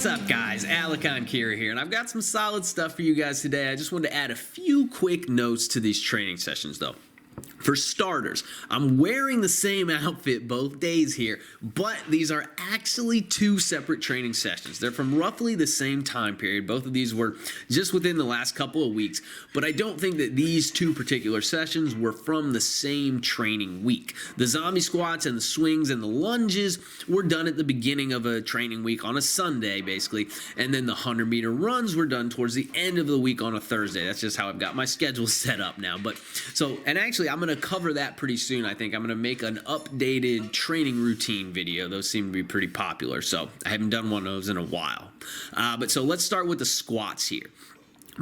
What's up, guys? Enkiri here, and I've got some solid stuff for you guys today. I just wanted to add a few quick notes to these training sessions, though. For starters, I'm wearing the same outfit both days here, but these are actually two separate training sessions. They're from roughly the same time period. Both of these were just within the last couple of weeks, but I don't think that these two particular sessions were from the same training week. The zombie squats and the swings and the lunges were done at the beginning of a training week on a Sunday, basically, and then the 100-meter runs were done towards the end of the week on a Thursday. That's just how I've got my schedule set up now. And actually, I'm going to cover that pretty soon. I think I'm going to make an updated training routine video. Those seem to be pretty popular, so I haven't done one of those in a while. So let's start with the squats here.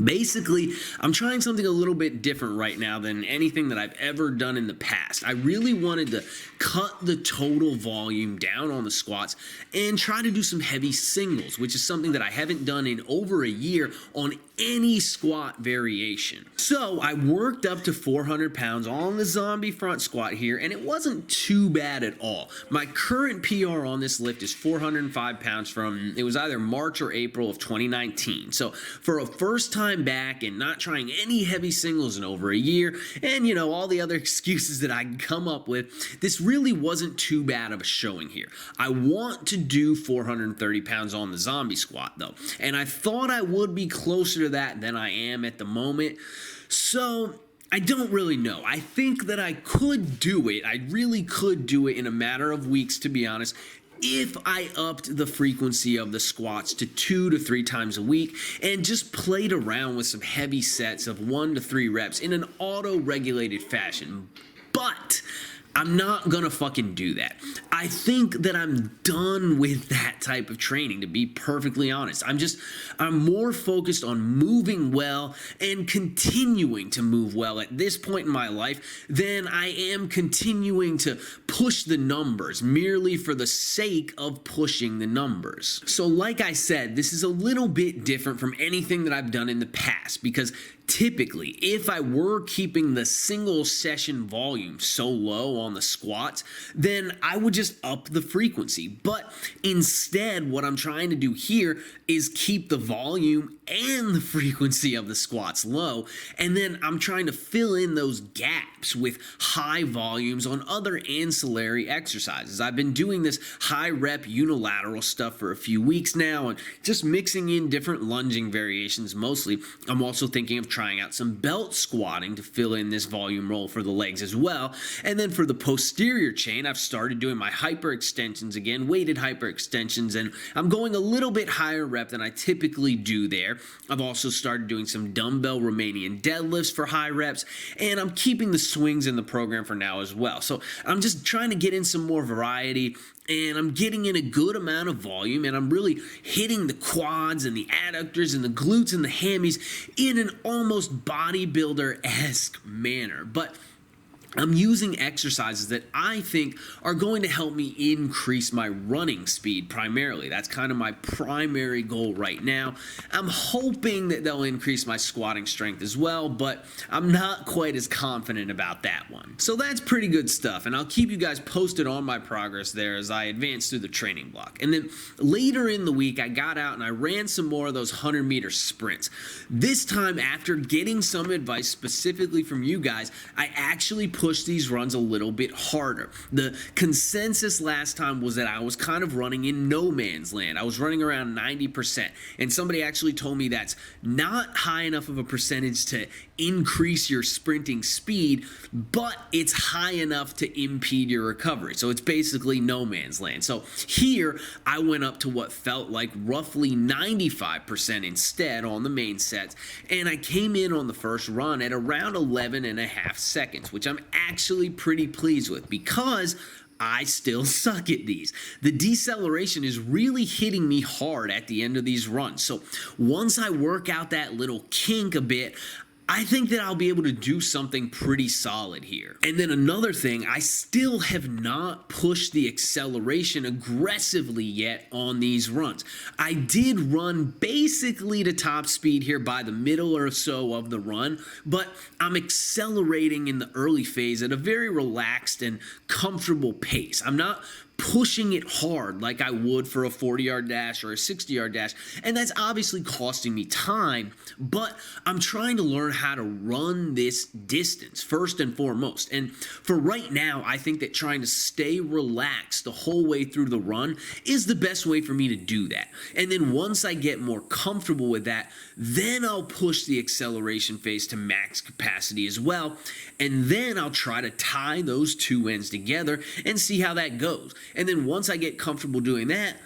Basically, I'm trying something a little bit different right now than anything that I've ever done in the past. I really wanted to cut the total volume down on the squats and try to do some heavy singles, which is something that I haven't done in over a year on any squat variation. So I worked up to 400 pounds on the zombie front squat here, and it wasn't too bad at all. My current PR on this lift is 405 pounds from, it was either March or April of 2019. So for a first time back and not trying any heavy singles in over a year, and you know, all the other excuses that I can come up with, this really wasn't too bad of a showing here. I want to do 430 pounds on the zombie squat though, and I thought I would be closer to that than I am at the moment. So I don't really know. I think that I could do it. I really could do it in a matter of weeks, to be honest, if I upped the frequency of the squats to 2 to 3 times a week and just played around with some heavy sets of 1 to 3 reps in an auto-regulated fashion. But I'm not gonna fucking do that. I think that I'm done with that type of training, to be perfectly honest. I'm more focused on moving well and continuing to move well at this point in my life than I am continuing to push the numbers merely for the sake of pushing the numbers. So like I said, this is a little bit different from anything that I've done in the past, because typically, if I were keeping the single session volume so low on the squats, then I would just up the frequency. But instead, what I'm trying to do here is keep the volume and the frequency of the squats low, and then I'm trying to fill in those gaps with high volumes on other ancillary exercises. I've been doing this high rep unilateral stuff for a few weeks now and just mixing in different lunging variations mostly. I'm also thinking of trying out some belt squatting to fill in this volume roll for the legs as well. And then for the posterior chain, I've started doing my hyperextensions again, weighted hyperextensions, and I'm going a little bit higher rep than I typically do there. I've also started doing some dumbbell Romanian deadlifts for high reps, and I'm keeping the swings in the program for now as well. So I'm just trying to get in some more variety, and I'm getting in a good amount of volume, and I'm really hitting the quads and the adductors and the glutes and the hammies in an almost bodybuilder-esque manner. But I'm using exercises that I think are going to help me increase my running speed primarily. That's kind of my primary goal right now. I'm hoping that they'll increase my squatting strength as well, but I'm not quite as confident about that one. So that's pretty good stuff, and I'll keep you guys posted on my progress there as I advance through the training block. And then later in the week, I got out and I ran some more of those 100-meter sprints. This time, after getting some advice specifically from you guys, I actually push these runs a little bit harder. The consensus last time was that I was kind of running in no man's land. I was running around 90%, and somebody actually told me that's not high enough of a percentage to increase your sprinting speed, but it's high enough to impede your recovery. So it's basically no man's land. So here I went up to what felt like roughly 95% instead on the main sets, and I came in on the first run at around 11.5 seconds, which I'm actually pretty pleased with because I still suck at these. The deceleration is really hitting me hard at the end of these runs. So once I work out that little kink a bit, I think that I'll be able to do something pretty solid here. And then another thing, I still have not pushed the acceleration aggressively yet on these runs. I did run basically to top speed here by the middle or so of the run, but I'm accelerating in the early phase at a very relaxed and comfortable pace. I'm not pushing it hard like I would for a 40-yard dash or a 60-yard dash. And that's obviously costing me time, but I'm trying to learn how to run this distance first and foremost. And for right now, I think that trying to stay relaxed the whole way through the run is the best way for me to do that. And then once I get more comfortable with that, then I'll push the acceleration phase to max capacity as well. And then I'll try to tie those two ends together and see how that goes. And then once I get comfortable doing that,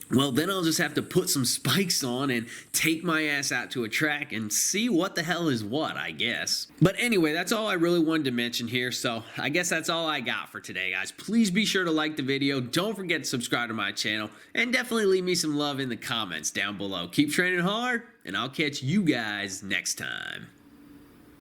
well, then I'll just have to put some spikes on and take my ass out to a track and see what the hell is what, I guess. But anyway, that's all I really wanted to mention here, so I guess that's all I got for today, guys. Please be sure to like the video, don't forget to subscribe to my channel, and definitely leave me some love in the comments down below. Keep training hard, and I'll catch you guys next time.